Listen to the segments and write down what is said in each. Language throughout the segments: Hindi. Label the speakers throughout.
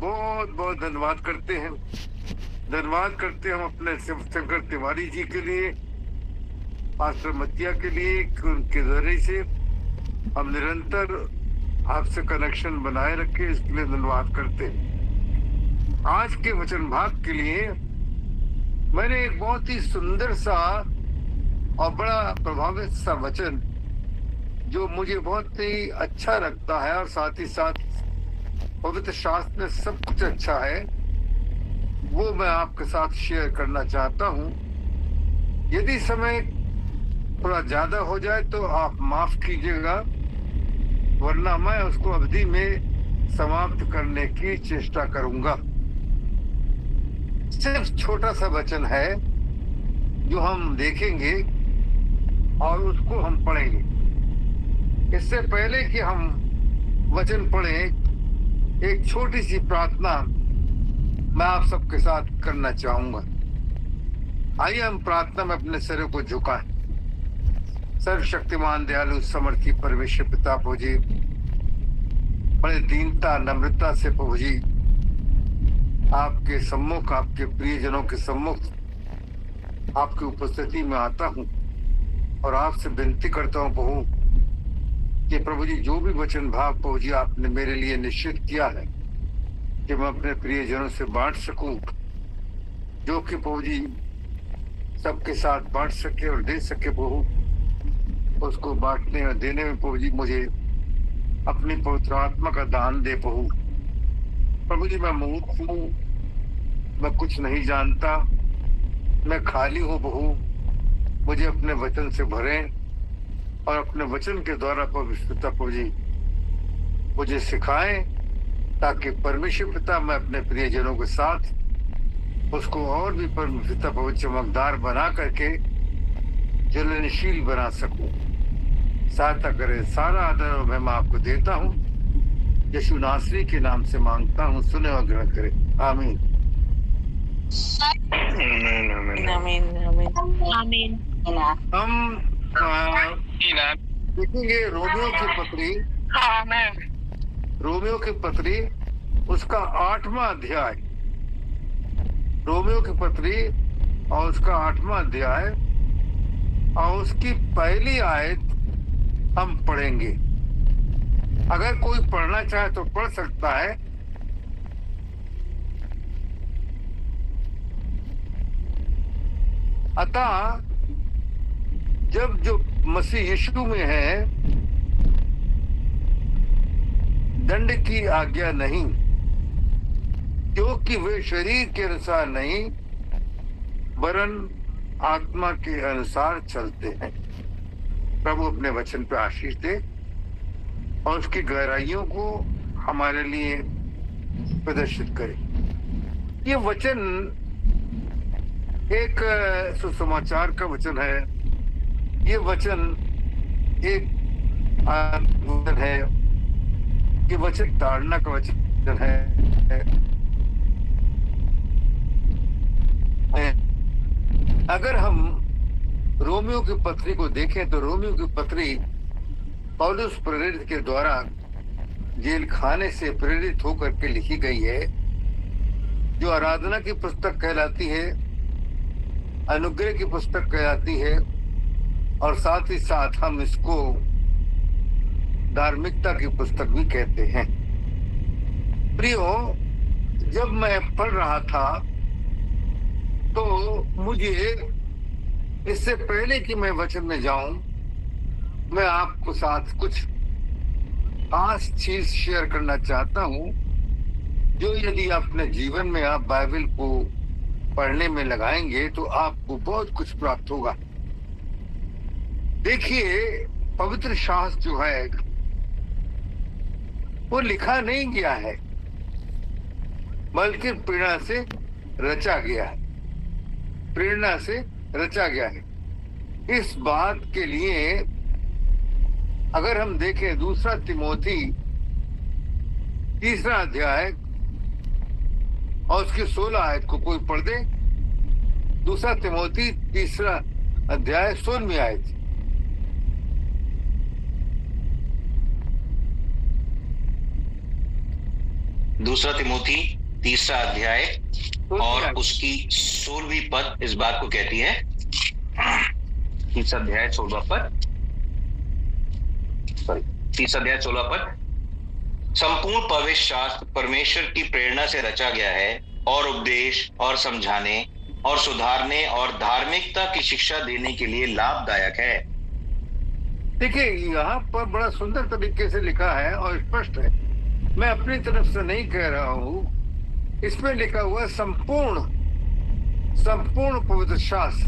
Speaker 1: बहुत बहुत धन्यवाद करते हैं। धन्यवाद करते हैं हम अपने शंकर तिवारी जी के लिए, पास्टर मतिया के लिए, कि उनके जरिए से हम निरंतर आपसे कनेक्शन बनाए रखें, इसके लिए धन्यवाद करते हैं। आज के वचन भाग के लिए मैंने एक बहुत ही सुंदर सा और बड़ा प्रभावित सा वचन, जो मुझे बहुत ही अच्छा लगता है और साथ ही साथ पवित्र शास्त्र में सब कुछ अच्छा है, वो मैं आपके साथ शेयर करना चाहता हूं। यदि समय थोड़ा ज्यादा हो जाए तो आप माफ कीजिएगा, वरना मैं उसको अवधि में समाप्त करने की चेष्टा करूंगा। सिर्फ छोटा सा वचन है जो हम देखेंगे और उसको हम पढ़ेंगे। इससे पहले कि हम वचन पढ़ें, एक छोटी सी प्रार्थना मैं आप सबके साथ करना चाहूंगा। आइए हम प्रार्थना में अपने सिर को झुकाएं। सर्वशक्तिमान दयालु समर्थी परमेश्वर पिता प्रभु जी, बड़े दीनता नम्रता से प्रभु जी आपके सम्मुख, आपके प्रियजनों के सम्मुख आपकी उपस्थिति में आता हूं और आपसे विनती करता हूं प्रभु कि प्रभु जी जो भी वचन भाग प्रभु जी आपने मेरे लिए निश्चित किया है कि मैं अपने प्रियजनों से बांट सकूं, जो कि प्रभु जी सबके साथ बांट सके और दे सके प्रभु, उसको बांटने और देने में प्रभु जी मुझे अपनी पवित्र आत्मा का दान दे प्रभु। प्रभु जी मैं मूर्ख हूँ, मैं कुछ नहीं जानता, मैं खाली हूँ प्रभु, मुझे अपने वचन से भरें और अपने वचन के द्वारा पवित्र पिता प्रभु जी मुझे सिखाएं, ताकि परमेश्वर पिता मैं अपने प्रियजनों के साथ उसको और भी परमेश्वर पिता प्रभु चमकदार बना करके ज्वलनशील बना सकूं। सहायता करे। सारा आदर और महिमा आपको देता हूं, यीशु नासरी के नाम से मांगता हूं, सुने और ग्रहण करे। आमीन। हम देखेंगे रोमियो की पत्री उसका 8वां अध्याय, रोमियो की पत्री और उसका 8वां अध्याय और उसकी पहली आयत हम पढ़ेंगे। अगर कोई पढ़ना चाहे तो पढ़ सकता है। अतः जब जो मसीह यीशु में है, दंड की आज्ञा नहीं, क्योंकि वे शरीर के अनुसार नहीं वरन आत्मा के अनुसार चलते हैं। प्रभु अपने वचन पे आशीष दे और उसकी गहराइयों को हमारे लिए प्रदर्शित करे। ये वचन एक सुसमाचार का वचन है। ये वचन एक वचन है, ये वचन ताड़ना का वचन है। अगर हम रोमियो की पत्री को देखें तो रोमियो की पत्री पौलुस प्रेरित के द्वारा जेल खाने से प्रेरित होकर के लिखी गई है, जो आराधना की पुस्तक कहलाती है, अनुग्रह की पुस्तक कहलाती है और साथ ही साथ हम इसको धार्मिकता की पुस्तक भी कहते हैं। प्रियो, जब मैं पढ़ रहा था तो मुझे इससे पहले कि मैं वचन में जाऊं, मैं आपको साथ कुछ खास चीज शेयर करना चाहता हूं, जो यदि अपने जीवन में आप बाइबल को पढ़ने में लगाएंगे तो आपको बहुत कुछ प्राप्त होगा। देखिए, पवित्र शास्त्र जो है वो लिखा नहीं गया है, बल्कि प्रेरणा से रचा गया है। प्रेरणा से रचा गया है। इस बात के लिए अगर हम देखें 2 तिमोथी 3 अध्याय और उसकी 16 आयत को कोई पढ़ दे। 2 तिमोथी 3 अध्याय 16वीं आयत।
Speaker 2: दूसरा तिमोथी 3 अध्याय और उसकी 16वीं पद इस बात को कहती है। 3 अध्याय 16 पद, सॉरी 3 अध्याय 16 पद, संपूर्ण पवित्र शास्त्र परमेश्वर की प्रेरणा से रचा गया है और उपदेश और समझाने और सुधारने और धार्मिकता की शिक्षा देने के लिए लाभदायक है।
Speaker 1: देखिए, यहाँ पर बड़ा सुंदर तरीके से लिखा है और स्पष्ट है। मैं अपनी तरफ से नहीं कह रहा हूं, इसमें लिखा हुआ संपूर्ण पवित्र शास्त्र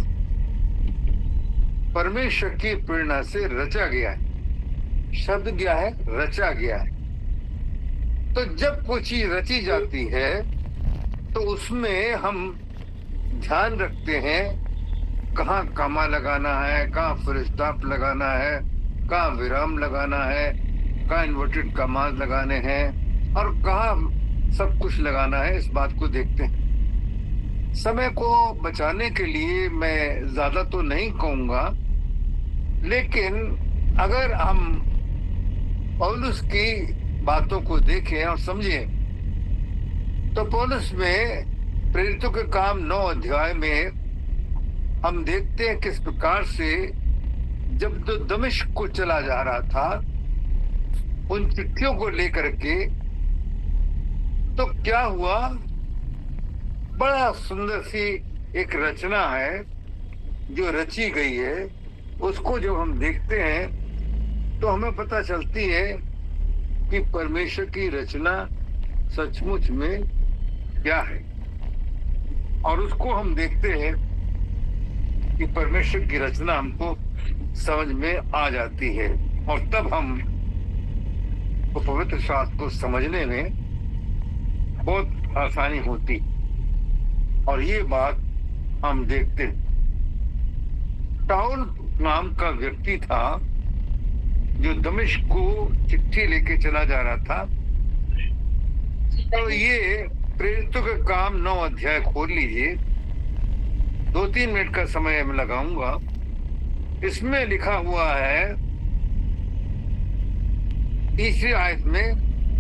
Speaker 1: परमेश्वर की प्रेरणा से रचा गया है। शब्द क्या है? रचा गया है। तो जब कोई चीज रची जाती है तो उसमें हम ध्यान रखते हैं कहाँ कमा लगाना है, कहाँ फुल स्टॉप लगाना है, कहाँ विराम लगाना है, कहाँ इन्वर्टेड कमास लगाने हैं और कहाँ सब कुछ लगाना है। इस बात को देखते हैं। समय को बचाने के लिए मैं ज्यादा तो नहीं कहूंगा, लेकिन अगर हम पौलुस की बातों को देखें और समझें तो पौलुस में प्रेरितों के काम 9 अध्याय में हम देखते हैं किस प्रकार से जब दमिश्क को चला जा रहा था उन चिट्ठियों को लेकर के, तो क्या हुआ? बड़ा सुंदर सी एक रचना है जो रची गई है। उसको जब हम देखते हैं तो हमें पता चलती है कि परमेश्वर की रचना सचमुच में क्या है, और उसको हम देखते हैं कि परमेश्वर की रचना हमको समझ में आ जाती है और तब हम पवित्र शास्त्र को समझने में बहुत आसानी होती। और ये बात हम देखते हैं। शाऊल नाम का व्यक्ति था जो दमिश्क को चिट्ठी लेके चला जा रहा था। तो ये प्रेरितों के काम 9 अध्याय खोल लीजिए, 2-3 मिनट का समय मैं लगाऊंगा। इसमें लिखा हुआ है 3री आयत में,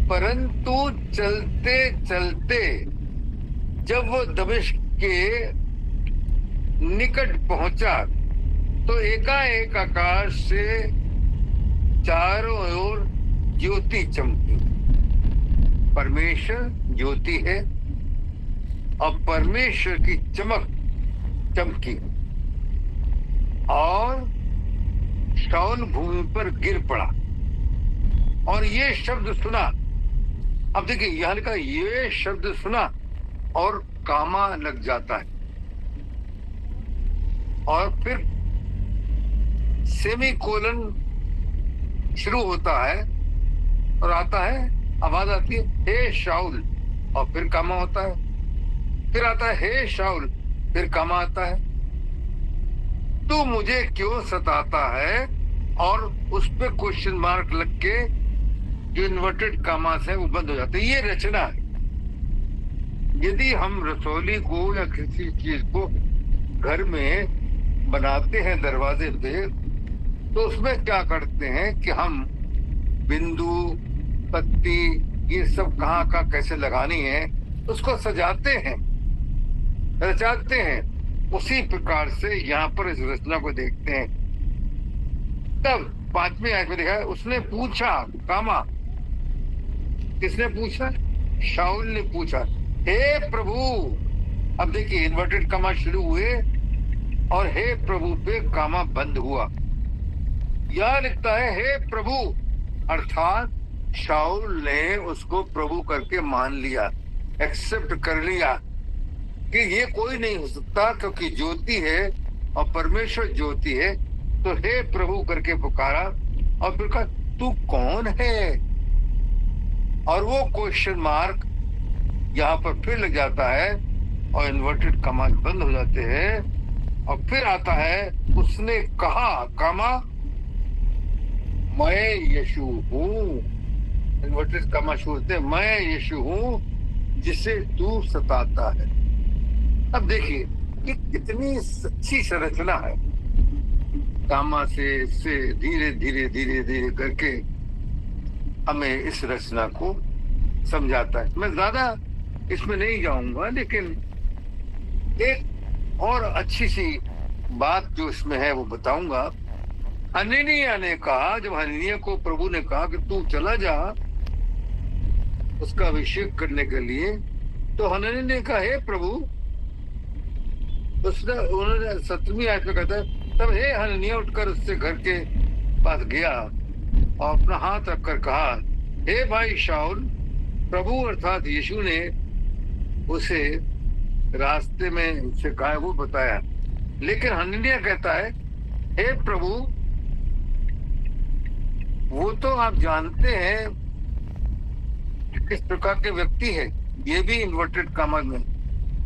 Speaker 1: परंतु चलते चलते जब वो दमिश्क के निकट पहुंचा तो एकाएक आकाश से चारों ओर ज्योति चमकी। परमेश्वर ज्योति है और परमेश्वर की चमक चमकी और शाऊल भूमि पर गिर पड़ा और ये शब्द सुना। अब देखिए यहां लिखा ये शब्द सुना और कामा लग जाता है और फिर सेमीकोलन शुरू होता है और आता है, आवाज आती है हे शाऊल, और फिर कामा होता है, फिर आता है हे शाऊल, फिर कामा आता है, तू मुझे क्यों सताता है, और उस पे क्वेश्चन मार्क लग के जो इन्वर्टेड कामा है वो बंद हो जाते हैं। ये रचना है। यदि हम रसौली को या किसी चीज को घर में बनाते हैं दरवाजे पे, तो उसमें क्या करते हैं कि हम बिंदु पत्ती ये सब कहाँ का कैसे लगानी है उसको सजाते हैं, रचाते हैं। उसी प्रकार से यहाँ पर इस रचना को देखते हैं। तब 5वीं आयत में देखा है, उसने पूछा, कामा किसने पूछा? शाऊल ने पूछा, हे प्रभु। अब देखिए इन्वर्टेड कामा शुरू हुए और हे प्रभु पे कामा बंद हुआ। यह लिखता है हे प्रभु, अर्थात शाऊल ने उसको प्रभु करके मान लिया, एक्सेप्ट कर लिया कि ये कोई नहीं हो सकता क्योंकि ज्योति है और परमेश्वर ज्योति है। तो हे प्रभु करके पुकारा और फिर कहा तू कौन है, और वो क्वेश्चन मार्क यहाँ पर फिर लग जाता है और इन्वर्टेड कमा बंद हो जाते हैं। और फिर आता है उसने कहा, कामा मैं यीशु हूँ, इन्वर्टेड कमा शुरू होते, मैं यीशु हूँ जिसे तू सताता है। अब देखिए ये कितनी सच्ची संरचना है। कामा से धीरे धीरे धीरे धीरे करके हमें इस रचना को समझाता है। मैं ज्यादा इसमें नहीं जाऊंगा, लेकिन एक और अच्छी सी बात जो इसमें है वो बताऊंगा। हननिय्याह ने कहा, जब हननिय्याह को प्रभु ने कहा कि तू चला जा उसका अभिषेक करने के लिए, तो हननिय्याह ने कहा हे प्रभु, उन्होंने 7वीं आयत में कहता है, तब हे हननिय्याह उठकर उससे घर के पास गया और अपना हाथ रखकर कहा, हे भाई शाऊल, प्रभु अर्थात यीशु ने उसे रास्ते में उसे कहा है वो बताया। लेकिन हननिय्याह कहता है, हे प्रभु, वो तो आप जानते हैं किस प्रकार के व्यक्ति है, ये भी इन्वर्टेड कामा में,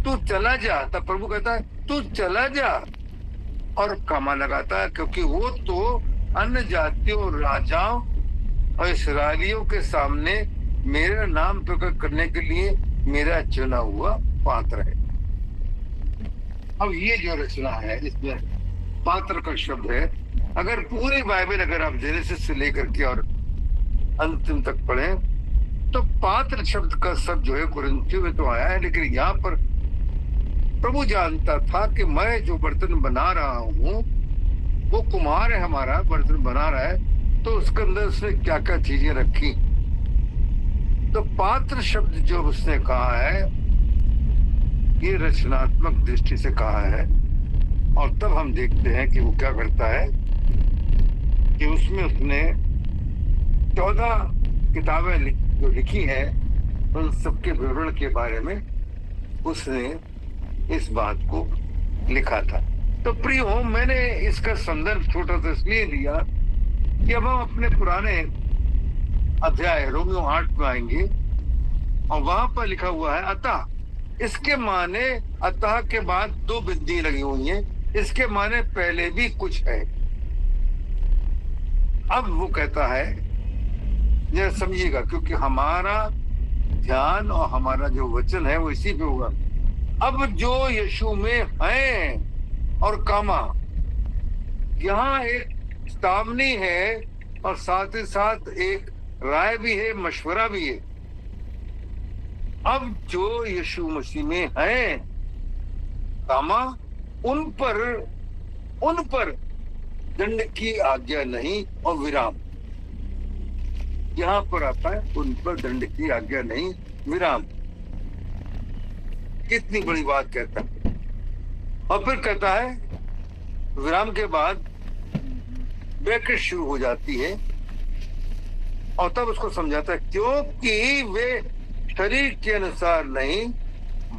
Speaker 1: तू चला जा। तब प्रभु कहता है तू चला जा, और कामा लगाता है, क्योंकि वो तो अन्य जातियों, राजाओं और इसराइलियों के सामने मेरा नाम प्रकट करने के लिए मेरा चुना हुआ पात्र है। अब ये जो रचना है इसमें पात्र का शब्द है। अगर पूरी बाइबल अगर आप जेनेसिस से लेकर के और अंतिम तक पढ़ें तो पात्र शब्द का शब्द जो है कुरिन्थियों में तो आया है, लेकिन यहाँ पर प्रभु जानता था कि मैं जो बर्तन बना रहा हूँ वो कुम्हार है, हमारा बर्तन बना रहा है, तो उसके अंदर उसने क्या क्या चीजें रखी। तो पात्र शब्द जो उसने कहा है ये रचनात्मक दृष्टि से कहा है। और तब हम देखते हैं कि वो क्या करता है कि उसमें उसने 14 किताबें जो लिखी हैं उन सबके विवरण के बारे में उसने इस बात को लिखा था। तो प्रियो, मैंने इसका संदर्भ छोटा सा इसलिए लिया कि अब हम अपने पुराने अध्याय रोमियो 8 में आएंगे और वहां पर लिखा हुआ है अतः। इसके माने अतः के बाद 2 बिंदी लगी हुई हैं, इसके माने पहले भी कुछ है। अब वो कहता है, ये समझिएगा, क्योंकि हमारा ध्यान और हमारा जो वचन है वो इसी पे होगा। अब जो यीशु में हैं और कामा, यहाँ एक चेतावनी है और साथ ही साथ एक राय भी है, मशवरा भी है। अब जो यीशु मसीह में हैं कामा, उन पर दंड की आज्ञा नहीं और विराम। यहाँ पर आता है उन पर दंड की आज्ञा नहीं, विराम। कितनी बड़ी बात कहता है। और फिर कहता है विराम के बाद ब्रैकेट शुरू हो जाती है और तब उसको समझाता है क्योंकि वे शरीर के अनुसार नहीं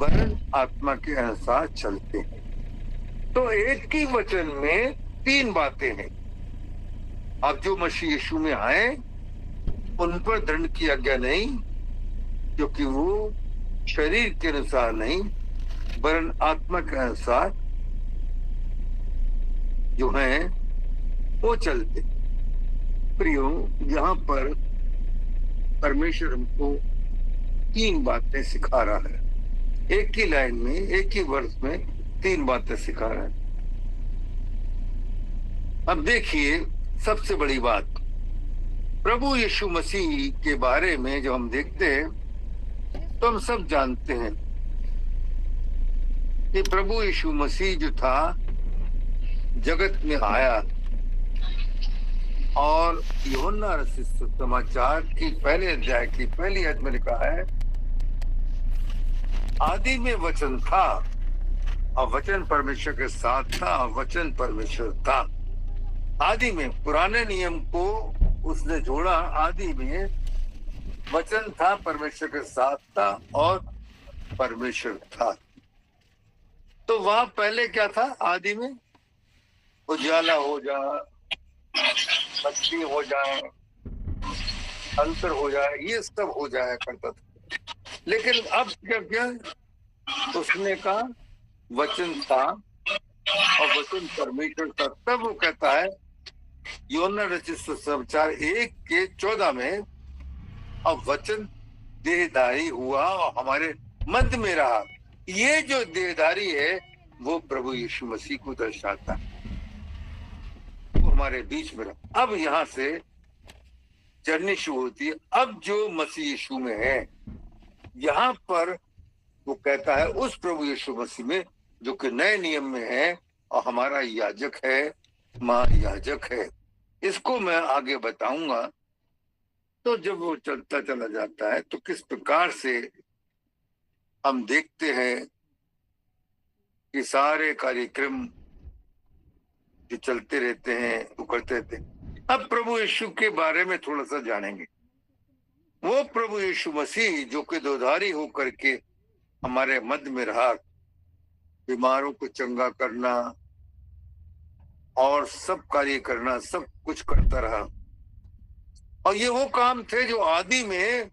Speaker 1: वरन आत्मा के अनुसार चलते हैं। तो एक ही वचन में 3 बातें हैं। अब जो मसीह यीशु में आए उन पर दंड की आज्ञा नहीं, क्योंकि वो शरीर के अनुसार नहीं वरन आत्मा के अनुसार जो हैं वो चलते। प्रियो, यहाँ पर परमेश्वर हमको 3 बातें सिखा रहा है। एक ही लाइन में, एक ही वर्ष में 3 बातें सिखा रहा है। अब देखिए, सबसे बड़ी बात, प्रभु यीशु मसीह के बारे में जो हम देखते हैं तो हम सब जानते हैं कि प्रभु यीशु मसीह जो था जगत में आया और यूहन्ना रचित सुसमाचार की पहले अध्याय की पहली आयत में लिखा है, आदि में वचन था और वचन परमेश्वर के साथ था और वचन परमेश्वर था। आदि में पुराने नियम को उसने जोड़ा, आदि में वचन था, परमेश्वर के साथ था और परमेश्वर था। तो वहां पहले क्या था? आदि में उजाला हो जाए, बत्ती हो जाए, अंतर हो जाए, ये सब हो जाया करता था। लेकिन अब क्या उसने कहा वचन था और वचन परमेश्वर था। तब वो कहता है यूहन्ना रचित सुसमाचार 1:14 में, अब वचन देहधारी हुआ और हमारे मध्य में रहा। ये जो देहधारी है वो प्रभु यीशु मसीह को दर्शाता है, वो हमारे बीच में रहा। अब यहाँ से जर्नी शुरू होती है। अब जो मसीह यीशु में है, यहाँ पर वो कहता है उस प्रभु यीशु मसीह में जो कि नए नियम में है और हमारा याजक है, महायाजक है। इसको मैं आगे बताऊंगा। तो जब वो चलता चला जाता है तो किस प्रकार से हम देखते हैं कि सारे कार्यक्रम जो चलते रहते हैं वो करते रहते हैं। अब प्रभु यीशु के बारे में थोड़ा सा जानेंगे। वो प्रभु यीशु मसीह जो कि दोधारी होकर के हमारे मध्य में रहा, बीमारों को चंगा करना और सब कार्य करना, सब कुछ करता रहा। और ये वो काम थे जो आदि में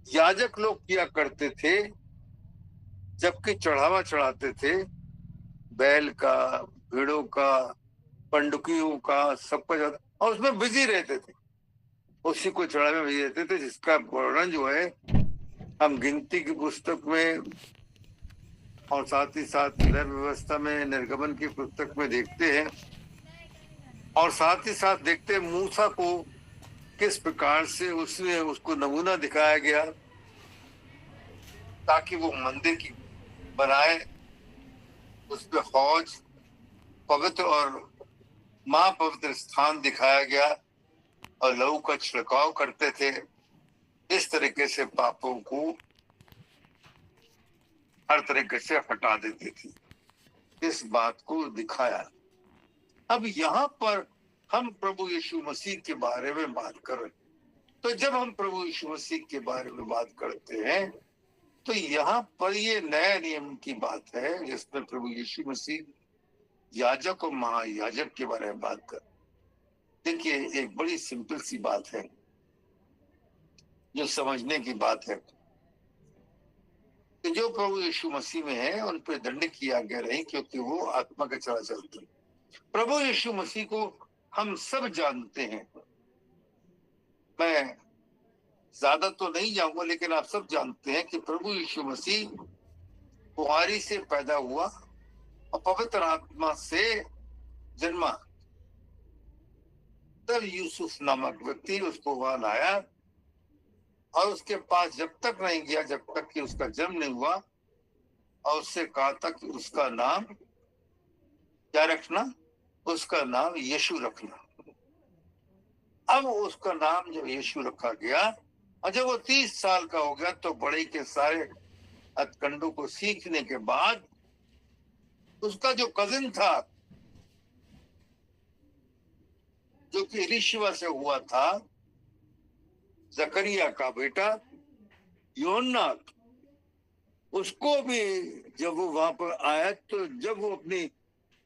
Speaker 1: याजक लोग किया करते थे, जबकि चढ़ावा चढ़ाते थे बैल का, भेड़ों का, पंडुकियों का, सबका, और उसमें बिजी रहते थे, उसी को चढ़ावे में बिजी रहते थे, जिसका वर्णन जो है हम गिनती की पुस्तक में और साथ ही साथ लय व्यवस्था में, निर्गमन की पुस्तक में देखते हैं। और साथ ही साथ देखते हैं मूसा को किस प्रकार से उसने उसको नमूना दिखाया गया ताकि वो मंदिर की बनाए, उस पर हौज, पवित्र और महापवित्र स्थान दिखाया गया और लहू का छिड़काव करते थे। इस तरीके से पापों को हर तरीके से हटा देते थे, इस बात को दिखाया। अब यहाँ पर हम प्रभु यीशु मसीह के बारे में बात कर रहे हैं। तो जब हम प्रभु यीशु मसीह के बारे में बात करते हैं तो यहाँ पर ये नया नियम की बात है, जिसमें प्रभु यीशु मसीह याजक और महायाजक के बारे में बात कर। देखिए, एक बड़ी सिंपल सी बात है जो समझने की बात है कि जो प्रभु यीशु मसीह में है उन पर दंड किया गया नहीं, क्योंकि वो आत्मा के चला चलते हैं। प्रभु यीशु मसीह को हम सब जानते हैं। मैं ज्यादा तो नहीं जाऊंगा, लेकिन आप सब जानते हैं कि प्रभु यीशु मसीह कुंवारी से पैदा हुआ और पवित्र आत्मा से जन्मा। तब यूसुफ नामक व्यक्ति उसको वहां लाया और उसके पास जब तक नहीं गया जब तक कि उसका जन्म नहीं हुआ, और उससे कहा था कि उसका नाम क्या रखना, उसका नाम यीशु रखना। अब उसका नाम जब यीशु रखा गया और जब वो 30 साल का हो गया तो बड़े के सारे हथकंडों को सीखने के बाद उसका जो कजिन था, जो कि एलीशिबा से हुआ था, जकरिया का बेटा यूहन्ना, उसको भी जब वो वहां पर आया तो जब वो अपनी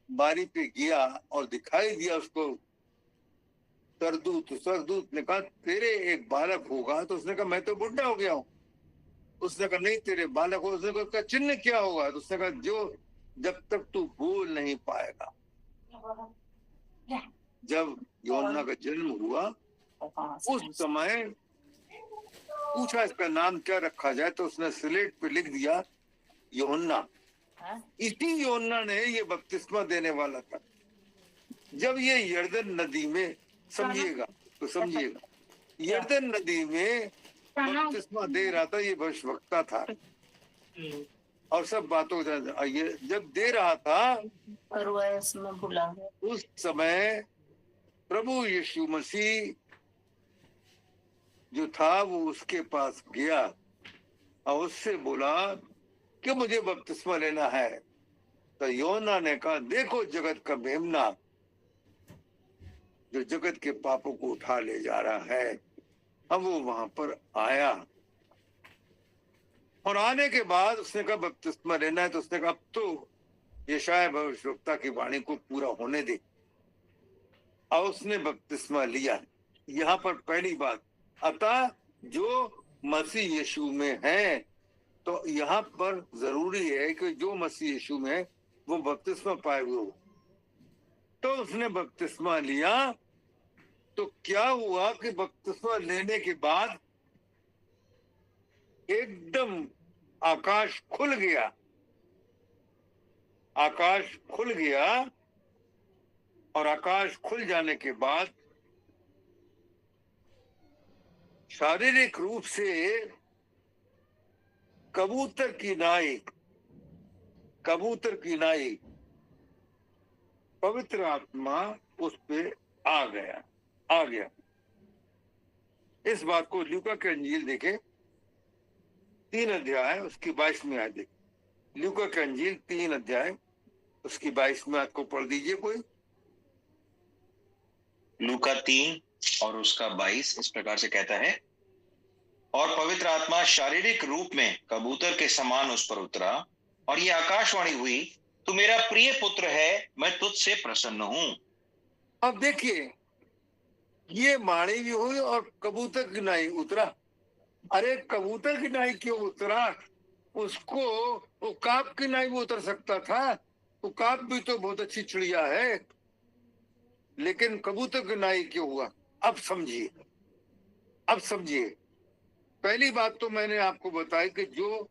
Speaker 1: बारी पे गया और दिखाई दिया उसको सरदूत ने कहा तेरे एक बालक होगा, तो उसने कहा मैं तो बुढ़ा हो गया हूँ। उसने कहा नहीं, तेरे बालक हो। उसने कहा चिन्ह क्या होगा, तो उसने कहा जो जब तक तू बोल नहीं पाएगा। जब यूहन्ना का जन्म हुआ उस समय पूछा इसका नाम क्या रखा जाए, तो उसने स्लेट पे लिख दिया यूहन्ना। इसी यूहन्ना ने ये बपतिस्मा देने वाला था। जब ये यरदन नदी में, समझिएगा तो समझिएगा, यरदन नदी में बपतिस्मा दे रहा था, ये भविष्यवक्ता था और सब बातों ये जब दे रहा था उस समय प्रभु यीशु मसीह जो था वो उसके पास गया और उससे बोला कि मुझे बपतिस्मा लेना है। तो यूहन्ना ने कहा देखो जगत का मेमना जो जगत के पापों को उठा ले जा रहा है। अब वो वहां पर आया और आने के बाद उसने कहा बपतिस्मा लेना है, तो उसने कहा अब तो यशायाह भविष्यवक्ता की वाणी को पूरा होने दे, और उसने बपतिस्मा लिया। यहाँ पर पहली बात, अतः जो मसीह यीशु में है तो यहाँ पर जरूरी है कि जो मसीह यीशु में है वो बपतिस्मा पाए हुए हो। तो उसने बपतिस्मा लिया। तो क्या हुआ कि बपतिस्मा लेने के बाद एकदम आकाश खुल गया। आकाश खुल गया और आकाश खुल जाने के बाद शारीरिक रूप से कबूतर की नाई पवित्र आत्मा उस पे आ गया। इस बात को लूका के अंजील देखे 3 अध्याय उसकी 22वीं आयत देखे। लूका के अंजील 3 अध्याय उसकी 22वीं आयत को पढ़ दीजिए कोई।
Speaker 2: लूका 3 और उसका 22 इस प्रकार से कहता है, और पवित्र आत्मा शारीरिक रूप में कबूतर के समान उस पर उतरा और ये आकाशवाणी हुई, तू मेरा प्रिय पुत्र है, मैं तुझसे प्रसन्न हूं।
Speaker 1: अब देखिए, ये वाणी भी हुई और कबूतर की नाई उतरा। अरे कबूतर की नाई क्यों उतरा? उसको उकाब की नाई में उतर सकता था। उकाब भी तो बहुत अच्छी चिड़िया है, लेकिन कबूतर की नाई क्यों हुआ? अब समझिए। पहली बात तो मैंने आपको बताई कि जो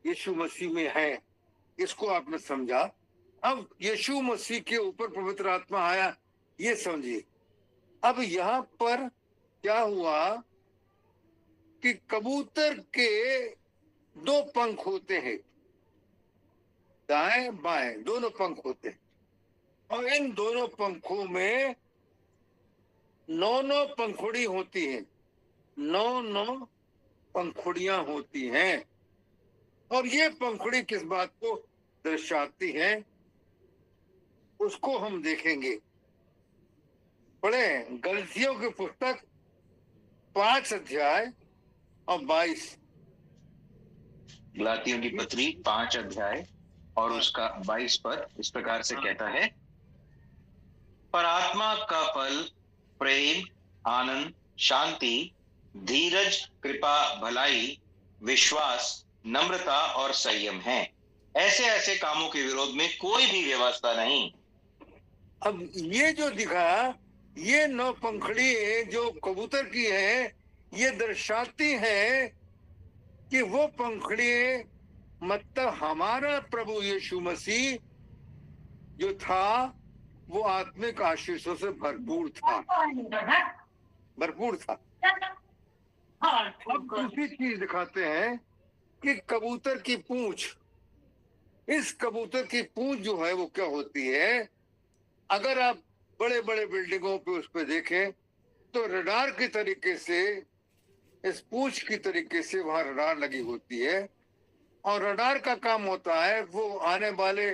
Speaker 1: यीशु मसीह में है, इसको आपने समझा। अब यीशु मसीह के ऊपर पवित्र आत्मा आया, ये समझिए। अब यहाँ पर क्या हुआ कि कबूतर के 2 पंख होते हैं, दाएं बाएं दोनों पंख होते हैं, और इन दोनों पंखों में 9 पंखुड़ी होती हैं। 9 पंखुड़ियां होती हैं। और ये पंखुड़ी किस बात को दर्शाती हैं, उसको हम देखेंगे। पढ़े गलतियों की पुस्तक 5 अध्याय और 22।
Speaker 2: गलातियों की पत्री 5 अध्याय और उसका 22 पद इस प्रकार से कहता है, पर आत्मा का फल प्रेम, आनंद, शांति, धीरज, कृपा, भलाई, विश्वास, नम्रता और संयम है। ऐसे कामों के विरोध में कोई भी व्यवस्था नहीं।
Speaker 1: अब ये जो दिखा, ये 9 पंखुड़ी जो कबूतर की है, ये दर्शाती है कि वो पंखुड़ी मतलब हमारा प्रभु यीशु मसीह जो था वो आत्मिक आशीषों से भरपूर था। अब दूसरी चीज दिखाते हैं कि कबूतर की पूंछ, इस कबूतर की पूंछ जो है वो क्या होती है? अगर आप बड़े बड़े बिल्डिंगों पे उस पे देखें तो रडार की तरीके से, इस पूंछ की तरीके से वहां रडार लगी होती है। और रडार का काम होता है वो आने वाले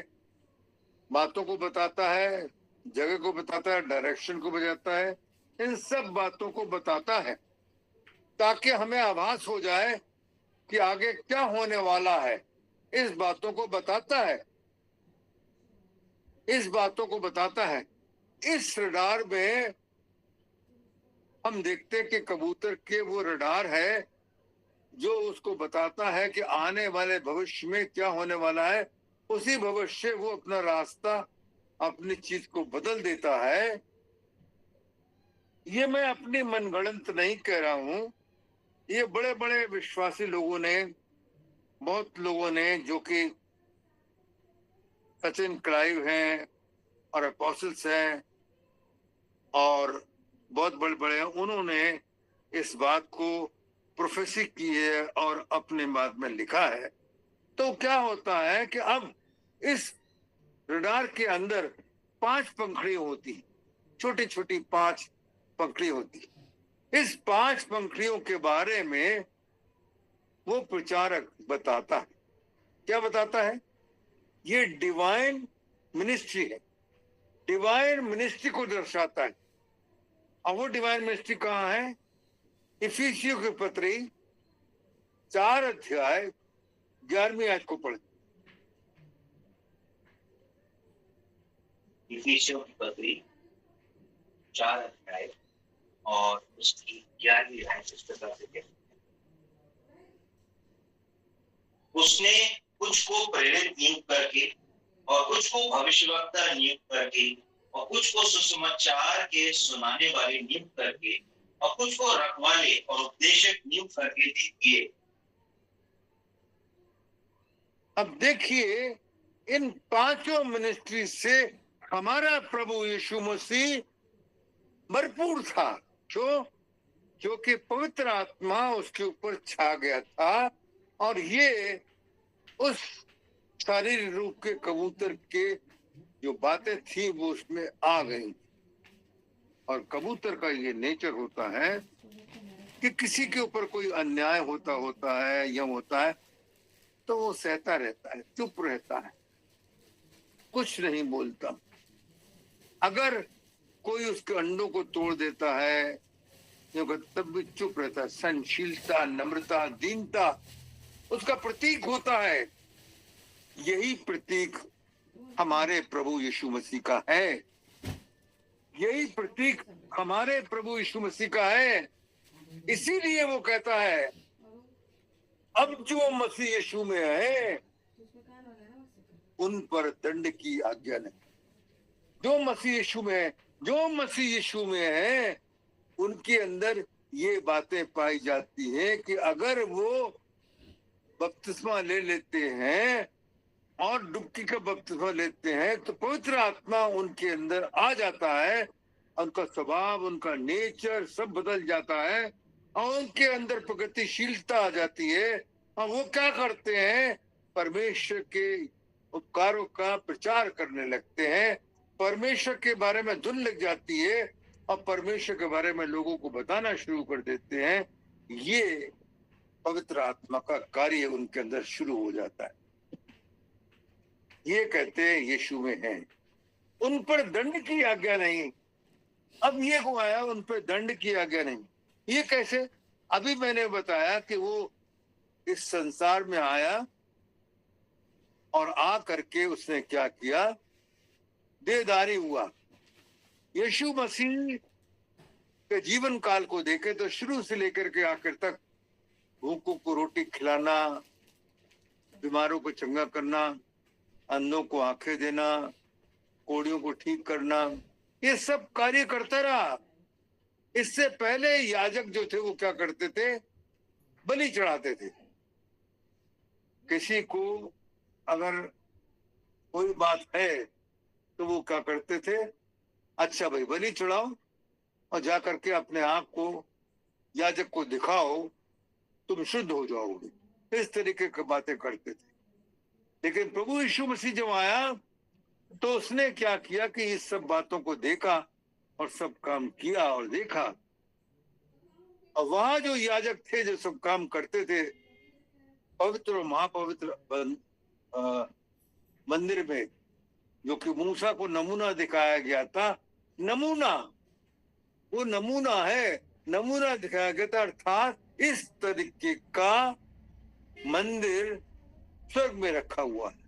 Speaker 1: बातों को बताता है, जगह को बताता है, डायरेक्शन को बताता है, इन सब बातों को बताता है ताकि हमें आभास हो जाए कि आगे क्या होने वाला है। इस बातों को बताता है। इस रडार में हम देखते हैं कि कबूतर के वो रडार है जो उसको बताता है कि आने वाले भविष्य में क्या होने वाला है। उसी भविष्य वो अपना रास्ता, अपनी चीज को बदल देता है। ये मैं अपनी मनगढ़ंत नहीं कह रहा हूं, ये बड़े बड़े विश्वासी लोगों ने, बहुत लोगों ने, जो कि सचिन क्लाइव हैं और अपोस्टल्स हैं और बहुत बड़े बड़े हैं, उन्होंने इस बात को प्रोफेसी की है और अपने बात में लिखा है। तो क्या होता है कि अब इस रडार के अंदर 5 पंखुड़ी होती, छोटी छोटी 5 पंखुड़ी होती। इस 5 पंखुड़ियों के बारे में वो प्रचारक बताता है। क्या बताता है? ये डिवाइन मिनिस्ट्री है, डिवाइन मिनिस्ट्री को दर्शाता है। और वो डिवाइन मिनिस्ट्री कहाँ है? इफिसियों की पत्री 4 अध्याय 11वीं आयत को पढ़े।
Speaker 2: इफिसियों की पत्री 4 अध्याय और उसकी 11वीं आयत इस प्रकार से कहती है, उसने कुछ को प्रेरित नियुक्त करके और कुछ को भविष्यवक्ता नियुक्त करके और कुछ को सुसमाचार के सुनाने वाले नियुक्त करके और कुछ को रखवाले और उपदेशक नियुक्त करके दिए।
Speaker 1: अब देखिए, इन 5 मिनिस्ट्री से हमारा प्रभु यीशु मसीह भरपूर था। क्यों? क्योंकि पवित्र आत्मा उसके ऊपर छा गया था और ये उस शारीरिक रूप के कबूतर के जो बातें थी वो उसमें आ गई। और कबूतर का ये नेचर होता है कि किसी के ऊपर कोई अन्याय होता है या होता है तो वो सहता रहता है, चुप रहता है, कुछ नहीं बोलता। अगर कोई उसके अंडों को तोड़ देता है तब भी चुप रहता है। सहनशीलता, नम्रता, दीनता उसका प्रतीक होता है। यही प्रतीक हमारे प्रभु यीशु मसीह का है। यही प्रतीक हमारे प्रभु यीशु मसीह का है। इसीलिए वो कहता है अब जो मसीह यीशु में है उन पर दंड की आज्ञा नहीं। जो मसीह यीशु में है, जो मसीह यीशु में है उनके अंदर ये बातें पाई जाती हैं कि अगर वो बपतिस्मा ले लेते हैं और डुबकी का बपतिस्मा लेते हैं तो पवित्र आत्मा उनके अंदर आ जाता है। उनका स्वभाव, उनका नेचर सब बदल जाता है और उनके अंदर प्रगतिशीलता आ जाती है और वो क्या करते हैं, परमेश्वर के उपकारों का प्रचार करने लगते हैं। परमेश्वर के बारे में धुन लग जाती है और परमेश्वर के बारे में लोगों को बताना शुरू कर देते हैं। ये पवित्र आत्मा का कार्य उनके अंदर शुरू हो जाता है। ये कहते हैं यीशु में है, उन पर दंड की आज्ञा नहीं। अब ये को आया उन पर दंड की आज्ञा नहीं, ये कैसे? अभी मैंने बताया कि वो इस संसार में आया और आ करके उसने क्या किया, देहधारी हुआ। यीशु मसीह के जीवन काल को देखे तो शुरू से लेकर के आखिर तक भूखों को रोटी खिलाना, बीमारों को चंगा करना, अंधों को आंखें देना, कोड़ियों को ठीक करना, ये सब कार्य करता रहा। इससे पहले याजक जो थे वो क्या करते थे, बलि चढ़ाते थे। किसी को अगर कोई बात है तो वो क्या करते थे, अच्छा भाई बलि चढ़ाओ और जाकर के अपने आप को याजक को दिखाओ, तुम शुद्ध हो जाओगे। इस तरीके की बातें करते थे। लेकिन प्रभु यीशु मसीह जब आया तो उसने क्या किया कि इस सब बातों को देखा और सब काम किया और देखा। और वहां जो याजक थे जो सब काम करते थे पवित्र और महापवित्र मंदिर में, जो कि मूसा को नमूना दिखाया गया था, नमूना वो नमूना है, नमूना दिखाया गया था। अर्थात इस तरीके का मंदिर स्वर्ग में रखा हुआ है,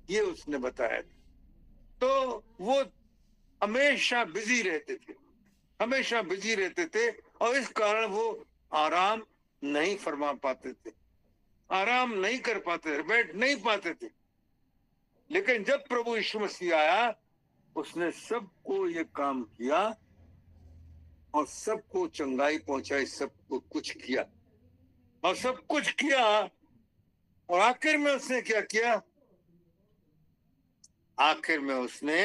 Speaker 1: ये उसने बताया था। तो वो हमेशा बिजी रहते थे, हमेशा बिजी रहते थे और इस कारण वो आराम नहीं फरमा पाते थे, आराम नहीं कर पाते थे, बैठ नहीं पाते थे। लेकिन जब प्रभु यीशु मसीह आया उसने सबको ये काम किया और सबको चंगाई पहुंचाई, सबको कुछ किया और सब कुछ किया। और आखिर में उसने क्या किया, आखिर में उसने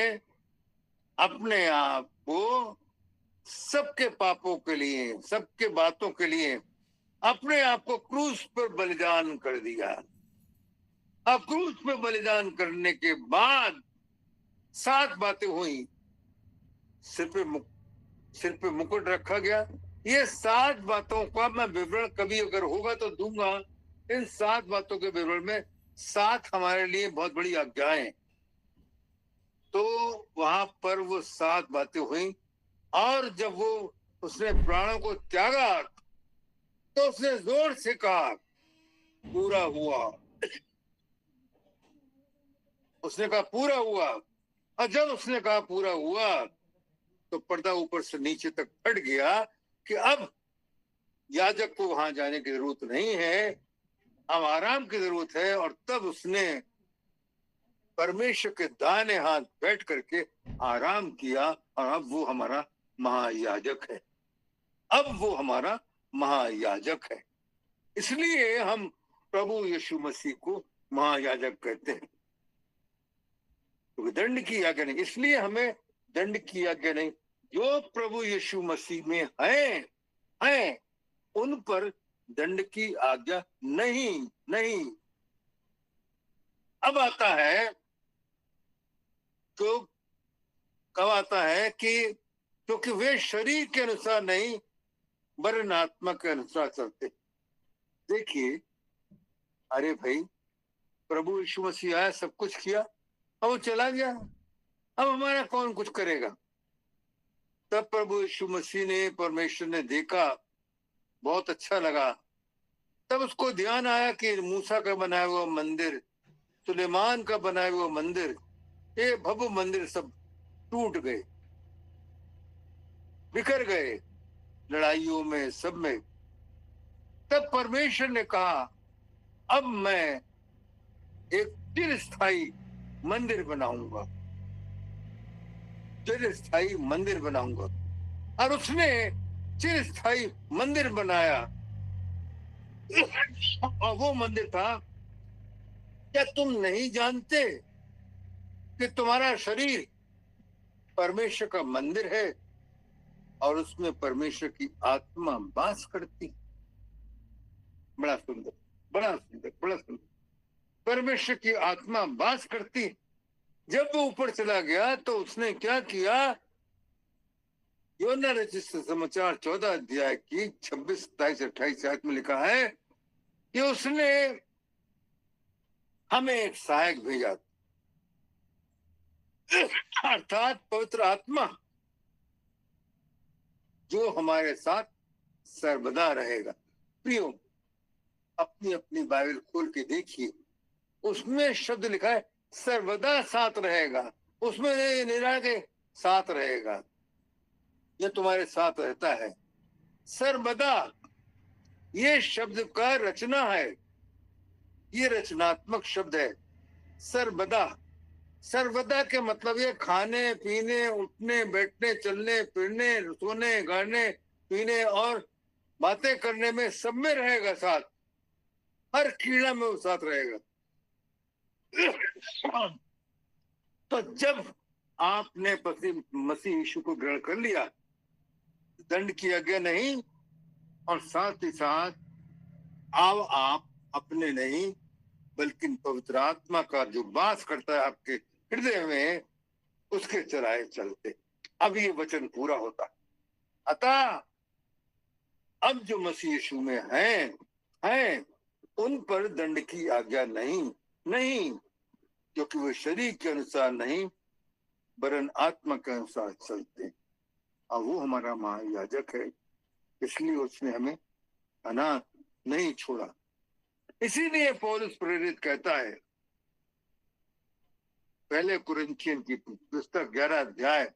Speaker 1: अपने आप को सबके पापों के लिए, सबके बातों के लिए अपने आप को क्रूस पर बलिदान कर दिया। अब क्रूस पर बलिदान करने के बाद 7 बातें हुई। सिर पे मुकुट रखा गया। ये 7 बातों का मैं विवरण कभी अगर होगा तो दूंगा। इन 7 बातों के विवरण में 7 हमारे लिए बहुत बड़ी आज्ञाएं। तो वहां पर वो 7 बातें हुई और जब वो उसने प्राणों को त्यागा तो उसने जोर से कहा पूरा हुआ। उसने कहा पूरा हुआ। और जब उसने कहा पूरा हुआ तो पर्दा ऊपर से नीचे तक फट गया कि अब याजक को वहां जाने की जरूरत नहीं है, अब आराम की जरूरत है। और तब उसने परमेश्वर के दाहिने हाथ बैठ करके आराम किया और अब वो हमारा महायाजक है, अब वो हमारा महायाजक है। इसलिए हम प्रभु यीशु मसीह को महायाजक कहते हैं। तो दंड की आज्ञा नहीं, इसलिए हमें दंड की आज्ञा नहीं। जो प्रभु यीशु मसीह में है हैं उन पर दंड की आज्ञा नहीं नहीं। अब आता है तो कब आता है कि क्योंकि वे शरीर के अनुसार नहीं वरन आत्मा के अनुसार चलते। देखिए, अरे भाई, प्रभु यीशु मसीह आया, सब कुछ किया, अब वो चला गया, अब हमारा कौन कुछ करेगा। तब प्रभु यीशु मसीह ने, परमेश्वर ने देखा, बहुत अच्छा लगा। तब उसको ध्यान आया कि मूसा का बनाया हुआ मंदिर, सुलेमान का बनाया हुआ मंदिर, ये भव्य मंदिर सब टूट गए, बिखर गए लड़ाइयों में, सब में। तब परमेश्वर ने कहा, अब मैं एक चिरस्थायी मंदिर बनाऊंगा, चिरस्थायी मंदिर बनाऊंगा। और उसने चिरस्थायी मंदिर बनाया। और वो मंदिर था, क्या तुम नहीं जानते कि तुम्हारा शरीर परमेश्वर का मंदिर है और उसमें परमेश्वर की आत्मा वास करती। बड़ा सुंदर, बड़ा सुंदर, बड़ा सुंदर। परमेश्वर की आत्मा वास करती। जब वो ऊपर चला गया तो उसने क्या किया? योना रचित समाचार 14 अध्याय की 26, 27, 28 आयत में लिखा है कि उसने हमें एक सहायक भेजा, अर्थात पवित्र आत्मा, जो हमारे साथ सर्वदा रहेगा। प्रियो, अपनी अपनी बाइबल खोल के देखिए, उसमें शब्द लिखा है सर्वदा साथ रहेगा। उसमें निरा के साथ रहेगा, ये तुम्हारे साथ रहता है सर्वदा। ये शब्द का रचना है, ये रचनात्मक शब्द है सर्वदा। सर्वदा के मतलब ये खाने पीने, उठने बैठने, चलने फिरने, सोने गाने पीने और बातें करने में, सब में रहेगा साथ। हर कीड़ा में वो साथ रहेगा। तो जब आपने मसीह यीशु को ग्रहण कर लिया, दंड की आज्ञा नहीं, और साथ ही साथ अब आप अपने नहीं बल्कि पवित्र आत्मा का जो वास करता है आपके हृदय में, उसके चराए चलते। अब ये वचन पूरा होता। अतः अब जो मसीह यीशु में हैं उन पर दंड की आज्ञा नहीं नहीं, क्योंकि वो शरीर के अनुसार नहीं वरन आत्मा के अनुसार चलते। और वो हमारा महायाजक है, इसलिए उसने हमें अनाथ नहीं छोड़ा। इसीलिए पौलुस प्रेरित कहता है, पहले कुरिन्थियन की पुस्तक 11 अध्याय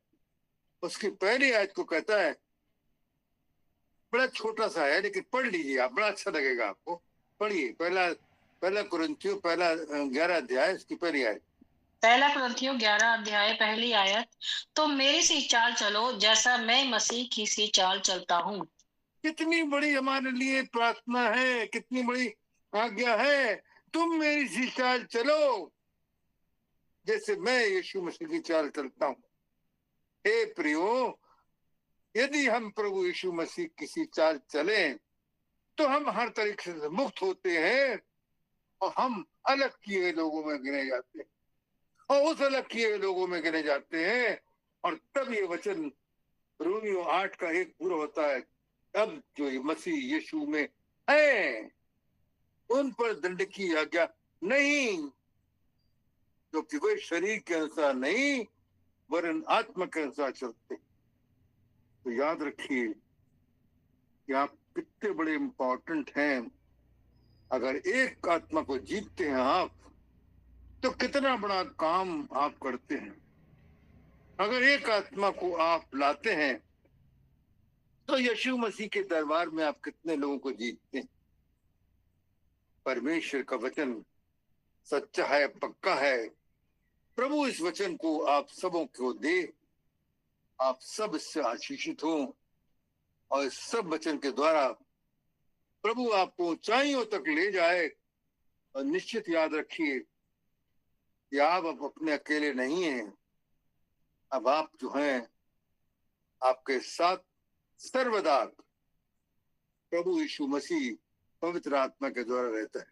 Speaker 1: उसकी पहली आयत को कहता है, बड़ा छोटा सा है लेकिन पढ़ लीजिए आप, बड़ा अच्छा लगेगा आपको। पढ़िए, पहला कुरिन्थियों 11 अध्याय उसकी पहली आयत।
Speaker 3: पहला कुरिन्थियों 11 अध्याय पहली आयत, तो मेरी सी चाल चलो जैसा मैं मसीह की सी चाल चलता हूँ।
Speaker 1: कितनी बड़ी हमारे लिए प्रार्थना है, कितनी बड़ी आज्ञा है। तुम मेरी सी चाल चलो जैसे मैं यीशु मसीह की चाल चलता हूँ। हे प्रियो, यदि हम प्रभु यीशु मसीह किसी चाल चले तो हम हर तरीके से मुक्त होते हैं और हम अलग किए लोगों में गिने जाते हैं, और उस अलग किए लोगों में गिने जाते हैं। और तब ये वचन रोमियो 8 का 1 पूरा होता है। अब जो मसीह यीशु में है उन पर दंड की आज्ञा नहीं, क्योंकि वे शरीर के अनुसार नहीं वरन आत्मा के अनुसार चलते। तो याद रखिए कि आप कितने बड़े इंपॉर्टेंट हैं। अगर एक आत्मा को जीतते हैं आप, तो कितना बड़ा काम आप करते हैं। अगर एक आत्मा को आप लाते हैं तो यीशु मसीह के दरबार में आप कितने लोगों को जीतते हैं। परमेश्वर का वचन सच्चा है, पक्का है। प्रभु इस वचन को आप सबों को दे, आप सब इससे आशीषित हो, और इस सब वचन के द्वारा प्रभु आपको ऊंचाइयों तक ले जाए। और निश्चित याद रखिए कि आप अब अपने अकेले नहीं हैं। अब आप जो हैं, आपके साथ सर्वदा प्रभु यीशु मसीह पवित्र आत्मा के द्वारा रहता है।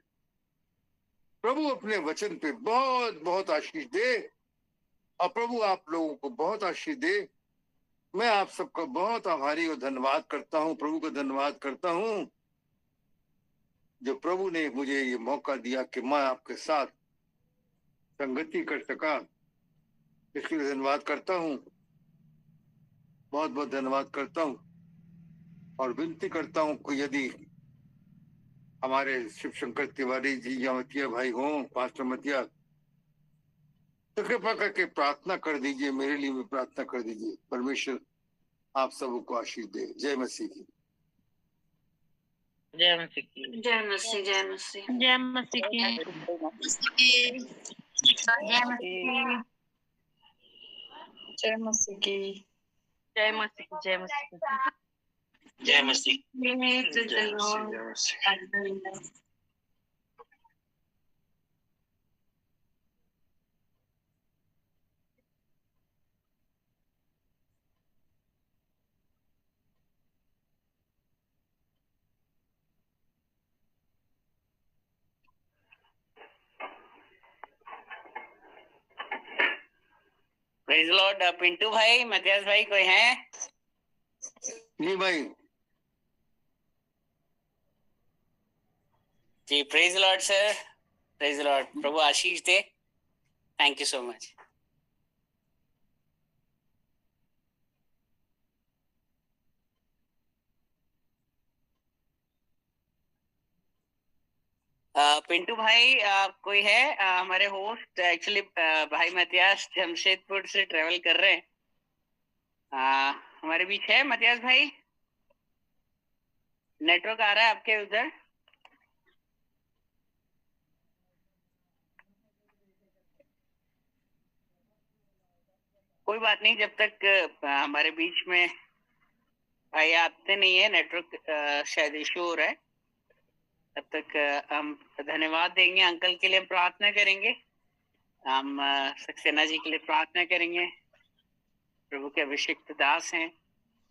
Speaker 1: प्रभु अपने वचन पे बहुत बहुत आशीष दे और प्रभु आप लोगों को बहुत आशीष दे। मैं आप सबका बहुत आभारी और धन्यवाद करता हूं, प्रभु का धन्यवाद करता हूं जो प्रभु ने मुझे ये मौका दिया कि मैं आपके साथ संगति कर सका। इसके लिए धन्यवाद करता हूं, बहुत बहुत धन्यवाद करता हूं और विनती करता हूं कि यदि हमारे शिव शंकर तिवारी जी या मतिया भाई हों, पास्टर मतिया, तो कृपा करके प्रार्थना कर दीजिए, मेरे लिए भी प्रार्थना कर दीजिए। परमेश्वर आप सबको आशीष दे। जय मसीह की।
Speaker 4: जय मसीह की।
Speaker 3: जय मसीह, जय मसीह,
Speaker 4: जय मसीह की।
Speaker 3: जय मसीह, जय मसीह की,
Speaker 4: जय मसीह की। जय मसीह की।
Speaker 2: जय मसीह।
Speaker 4: Praise Lord. पिंटू भाई, मतियास भाई कोई हैं?
Speaker 1: नहीं भाई।
Speaker 4: जी praise lord sir, praise lord. प्रभु आशीष दे। Thank you so much. Pintu भाई कोई है? हमारे होस्ट एक्चुअली भाई मतियास जमशेदपुर से ट्रेवल कर रहे हैं। हमारे बीच है मतियास भाई? नेटवर्क आ रहा है आपके उधर? कोई बात नहीं, जब तक हमारे बीच में भाई आते नहीं है, नेटवर्क शायद इशू हो रहा है, तब तक हम धन्यवाद देंगे। अंकल के लिए हम प्रार्थना करेंगे, हम सक्सेना जी के लिए प्रार्थना करेंगे। प्रभु के अभिषिक्त दास हैं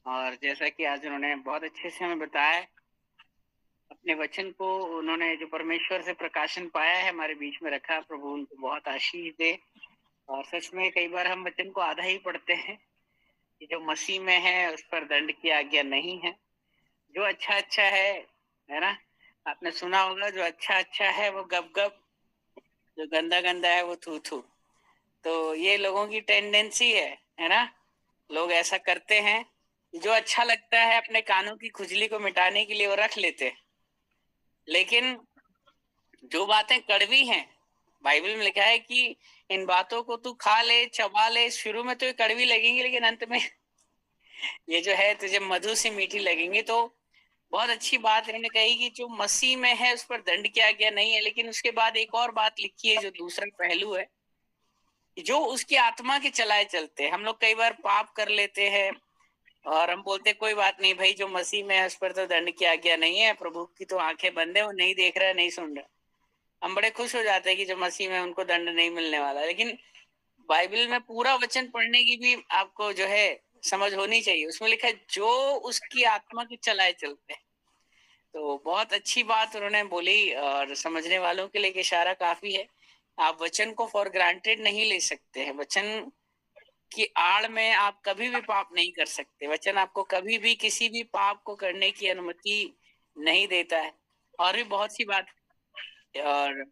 Speaker 4: और जैसा कि आज उन्होंने बहुत अच्छे से हमें बताया, अपने वचन को उन्होंने जो परमेश्वर से प्रकाशन पाया है हमारे बीच में रखा। प्रभु उनको बहुत आशीष दे। और सच में कई बार हम वचन को आधा ही पढ़ते हैं कि जो मसीह में है उस पर दंड की आज्ञा नहीं है। जो अच्छा अच्छा है ना, आपने सुना होगा, जो अच्छा अच्छा है वो गप गप, जो गंदा गंदा है वो थू थू। तो ये लोगों की टेंडेंसी है ना, लोग ऐसा करते हैं। जो अच्छा लगता है अपने कानों की खुजली को मिटाने के लिए वो रख लेते हैं, लेकिन जो बातें कड़वी हैं, बाइबल में लिखा है कि इन बातों को तू खा ले, चबा ले। शुरू में तो ये कड़वी लगेंगी, लेकिन अंत में ये जो है तुझे मधु से मीठी लगेंगी। तो बहुत अच्छी बात इन्होंने कही कि जो मसीह में है उस पर दंड की आज्ञा नहीं है। लेकिन उसके बाद एक और बात लिखी है जो दूसरा पहलू है, जो उसकी आत्मा के चलाए चलते हैं। हम लोग कई बार पाप कर लेते हैं और हम बोलते कोई बात नहीं भाई, जो मसीह में है उस पर तो दंड की आज्ञा नहीं है, प्रभु की तो आंखें बंद है, वो नहीं देख रहा, नहीं सुन रहा। हम बड़े खुश हो जाते हैं कि जो मसीह में उनको दंड नहीं मिलने वाला। लेकिन बाइबल में पूरा वचन पढ़ने की भी आपको जो है समझ होनी चाहिए। उसमें लिखा है जो उसकी आत्मा के चलाए चलते हैं। तो बहुत अच्छी बात उन्होंने बोली और समझने वालों के लिए इशारा काफी है। आप वचन को फॉर ग्रांटेड नहीं ले सकते हैं। वचन की आड़ में आप कभी भी पाप नहीं कर सकते। वचन आपको कभी भी किसी भी पाप को करने की अनुमति नहीं देता है। और भी बहुत सी बात, और